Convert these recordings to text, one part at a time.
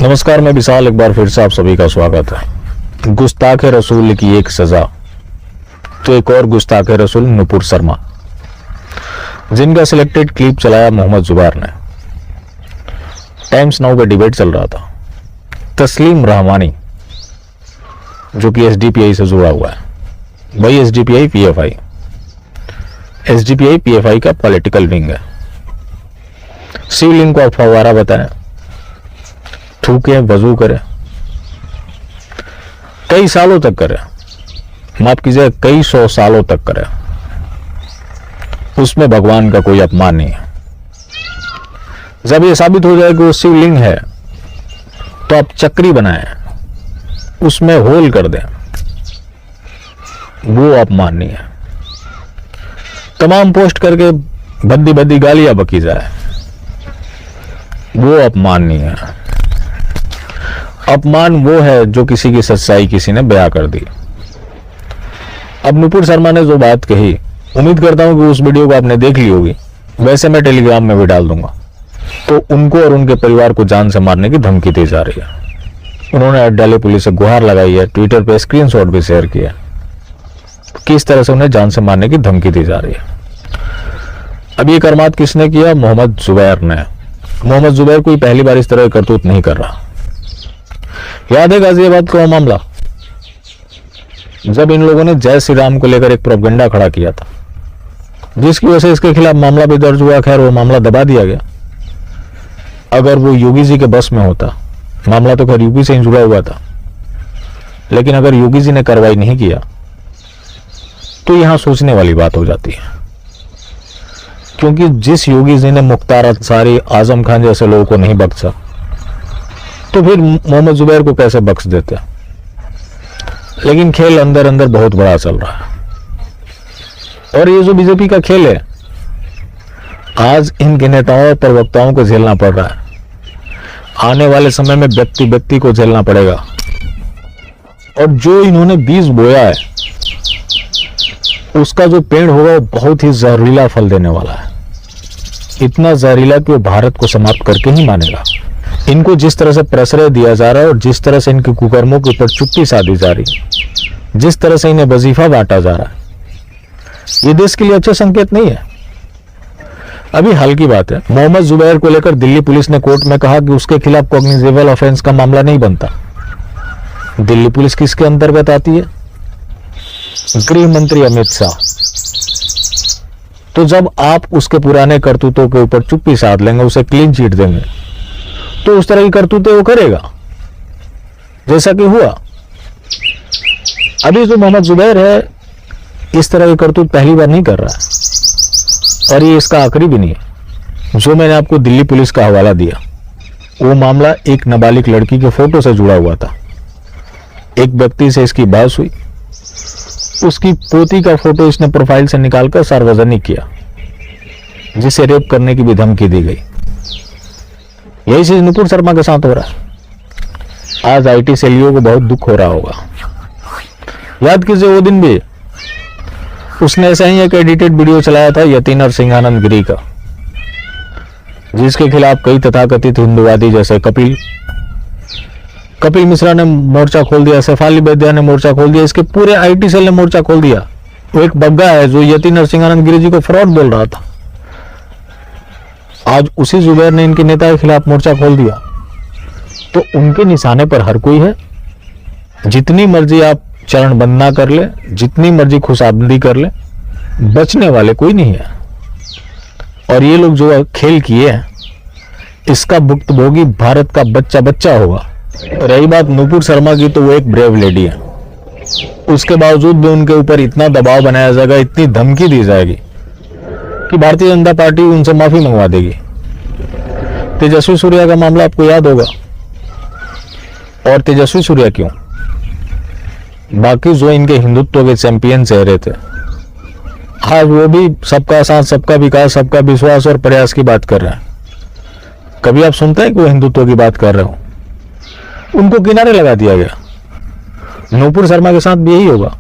नमस्कार, मैं विशाल। एक बार फिर से आप सभी का स्वागत है। गुस्ताखे रसूल की एक सजा, तो एक और गुस्ताखे रसूल नुपुर शर्मा, जिनका सिलेक्टेड क्लिप चलाया मोहम्मद जुबैर ने। टाइम्स नाउ पे डिबेट चल रहा था। तस्लीम रहमानी जो कि एसडीपीआई से जुड़ा हुआ है, वही एसडीपीआई पीएफआई का पॉलिटिकल विंग है। शिवलिंग को आप फव्वारा बताएं, थूके, वजू करे, कई सालों तक करे, माफ कीजिए कई 100 सालों तक करे, उसमें भगवान का कोई अपमान नहीं है। जब यह साबित हो जाए कि वो शिवलिंग है तो आप चक्री बनाएं, उसमें होल कर दें, वो अपमान नहीं है। तमाम पोस्ट करके भद्दी भद्दी गालियां बकी जाए, वो अपमान नहीं है। अपमान वो है जो किसी की सच्चाई किसी ने बयां कर दी। अब नुपुर शर्मा ने जो बात कही, उम्मीद करता हूं कि उस वीडियो को आपने देख ली होगी। वैसे मैं टेलीग्राम में भी डाल दूंगा। तो उनको और उनके परिवार को जान से मारने की धमकी दी जा रही है। उन्होंने अड्डाले पुलिस से गुहार लगाई है, ट्विटर पे स्क्रीनशॉट भी शेयर किया। किस तरह से उन्हें जान से मारने की धमकी दी जा रही है। अब ये करमात किसने किया? मोहम्मद जुबैर ने। मोहम्मद जुबैर कोई पहली बार इस तरह का करतूत नहीं कर रहा। याद है गाजियाबाद का मामला, जब इन लोगों ने जय श्री राम को लेकर एक प्रोपेगेंडा खड़ा किया था, जिसकी वजह से इसके खिलाफ मामला भी दर्ज हुआ। खैर, वो मामला दबा दिया गया। अगर वो योगी जी के बस में होता, मामला तो खैर यूपी से ही जुड़ा हुआ था, लेकिन अगर योगी जी ने कार्रवाई नहीं किया तो यहां सोचने वाली बात हो जाती है। क्योंकि जिस योगी जी ने मुख्तार अंसारी, आजम खान जैसे लोगों को नहीं बख्शा, तो फिर मोहम्मद जुबैर को कैसे बख्श देते? लेकिन खेल अंदर अंदर बहुत बड़ा चल रहा है। और ये जो बीजेपी का खेल है, आज इनके नेताओं और प्रवक्ताओं को झेलना पड़ रहा है। आने वाले समय में व्यक्ति व्यक्ति को झेलना पड़ेगा। और जो इन्होंने बीज बोया है, उसका जो पेड़ होगा वो बहुत ही जहरीला फल देने वाला है। इतना जहरीला कि वो भारत को समाप्त करके ही मानेगा। इनको जिस तरह से प्रश्रय दिया जा रहा है और जिस तरह से इनके कुकर्मों के ऊपर चुप्पी साधी जा रही है, जिस तरह से इन्हें वजीफा बांटा जा रहा है, ये देश के लिए अच्छे संकेत नहीं है। अभी हाल की बात है, मोहम्मद जुबैर को लेकर दिल्ली पुलिस ने कोर्ट में कहा कि उसके खिलाफ कॉग्निजेबल ऑफेंस का मामला नहीं बनता। दिल्ली पुलिस किसके अंतर्गत आती है? गृह मंत्री अमित शाह। तो जब आप उसके पुराने करतूतों के ऊपर चुप्पी साध लेंगे, उसे क्लीन चिट देंगे, तो उस तरह की करतूतें वो करेगा, जैसा कि हुआ। अभी जो मोहम्मद जुबैर है, इस तरह की करतूत पहली बार नहीं कर रहा है, और ये इसका आखिरी भी नहीं है। जो मैंने आपको दिल्ली पुलिस का हवाला दिया, वो मामला एक नाबालिग लड़की के फोटो से जुड़ा हुआ था। एक व्यक्ति से इसकी बहस हुई, उसकी पोती का फोटो इसने प्रोफाइल से निकालकर सार्वजनिक किया, जिसे रेप करने की भी धमकी दी गई। यही चीज नुपुर शर्मा के साथ हो रहा है। आज आईटी सेलियों को बहुत दुख हो रहा होगा। याद कीजिए, वो दिन भी उसने ऐसा ही एक एडिटेड वीडियो चलाया था यतीन और सिंहानंद गिरी का, जिसके खिलाफ कई तथाकथित हिंदुवादी जैसे कपिल मिश्रा ने मोर्चा खोल दिया, शेफाली वैद्या ने मोर्चा खोल दिया, इसके पूरे आईटी सेल ने मोर्चा खोल दिया। वो एक बग्गा है जो यतीन और सिंहानंद गिरी जी को फ्रॉड बोल रहा था। आज उसी जुबैर ने इनके नेता के खिलाफ मोर्चा खोल दिया। तो उनके निशाने पर हर कोई है। जितनी मर्जी आप चरण वंदना कर ले, जितनी मर्जी खुशाबंदी कर ले, बचने वाले कोई नहीं है। और ये लोग जो खेल किए हैं, इसका भुक्तभोगी भारत का बच्चा बच्चा होगा। रही बात नुपुर शर्मा की, तो वो एक ब्रेव लेडी है। उसके बावजूद भी उनके ऊपर इतना दबाव बनाया जाएगा, इतनी धमकी दी जाएगी कि भारतीय जनता पार्टी उनसे माफी मंगवा देगी। तेजस्वी सूर्या का मामला आपको याद होगा। और तेजस्वी सूर्या क्यों, बाकी जो इनके हिंदुत्व के चैंपियन चेहरे थे, आज वो भी सबका साथ, सबका विकास, सबका विश्वास और प्रयास की बात कर रहे हैं। कभी आप सुनते हैं कि वो हिंदुत्व की बात कर रहे हो? उनको किनारे लगा दिया गया। नुपुर शर्मा के साथ भी यही होगा।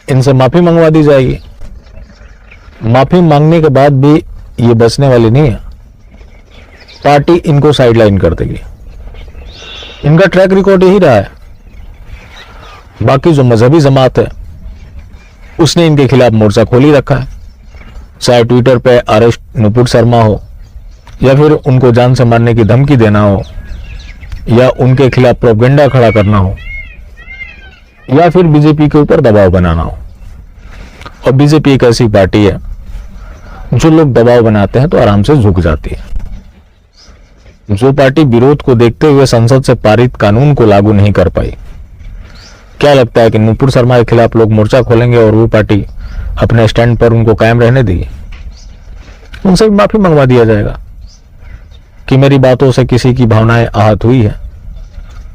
इनसे माफी मंगवा दी जाएगी। माफी मांगने के बाद भी ये बचने वाली नहीं है। पार्टी इनको साइडलाइन कर देगी। इनका ट्रैक रिकॉर्ड यही रहा है। बाकी जो मजहबी जमात है उसने इनके खिलाफ मोर्चा खोल ही रखा है, चाहे ट्विटर पे अरेस्ट नुपुर शर्मा हो, या फिर उनको जान से मारने की धमकी देना हो, या उनके खिलाफ प्रोपेगेंडा खड़ा करना हो, या फिर बीजेपी के ऊपर दबाव बनाना हो। और बीजेपी एक ऐसी पार्टी है जो लोग दबाव बनाते हैं तो आराम से झुक जाती है। जो पार्टी विरोध को देखते हुए संसद से पारित कानून को लागू नहीं कर पाई, क्या लगता है कि नुपुर शर्मा के खिलाफ लोग मोर्चा खोलेंगे और वो पार्टी अपने स्टैंड पर उनको कायम रहने देगी? उनसे भी माफी मंगवा दिया जाएगा कि मेरी बातों से किसी की भावनाएं आहत हुई है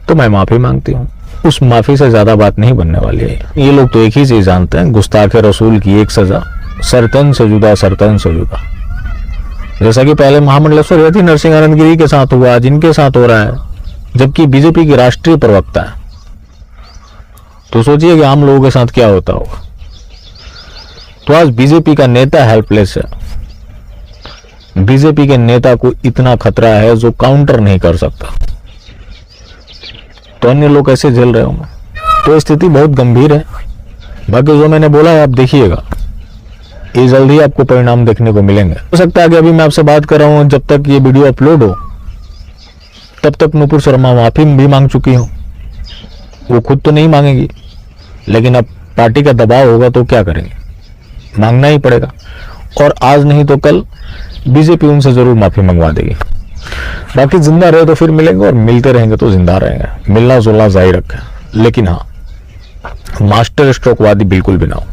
तो मैं माफी मांगती हूँ। उस माफी से ज्यादा बात नहीं बनने वाली है। ये लोग तो एक ही चीज जानते हैं, गुस्ताखे रसूल की एक सजा, सरतन से जुदा, सरतन से जुदा। जैसा कि पहले महामंडलेश्वर यति नरसिंह आनंद गिरी के साथ हुआ, आज इनके साथ हो रहा है, जबकि बीजेपी की राष्ट्रीय प्रवक्ता है। तो सोचिए कि आम लोगों के साथ क्या होता होगा। तो आज बीजेपी का नेता हेल्पलेस है। बीजेपी के नेता को इतना खतरा है जो काउंटर नहीं कर सकता, तो अन्य लोग कैसे झेल रहे होंगे? तो स्थिति बहुत गंभीर है। बाकी जो मैंने बोला है आप देखिएगा, ये जल्द ही आपको परिणाम देखने को मिलेंगे। हो सकता है कि अभी मैं आपसे बात कर रहा हूं, जब तक ये वीडियो अपलोड हो तब तक नुपुर शर्मा माफी भी मांग चुकी हो। वो खुद तो नहीं मांगेगी, लेकिन अब पार्टी का दबाव होगा तो क्या करेंगे, मांगना ही पड़ेगा। और आज नहीं तो कल बीजेपी उनसे जरूर माफी मंगवा देगी। बाकी जिंदा रहे तो फिर मिलेंगे, और मिलते रहेंगे तो जिंदा रहेंगे। मिलना जुलना जारी रखें, लेकिन हाँ, मास्टर स्ट्रोक वादी बिल्कुल भी ना हो।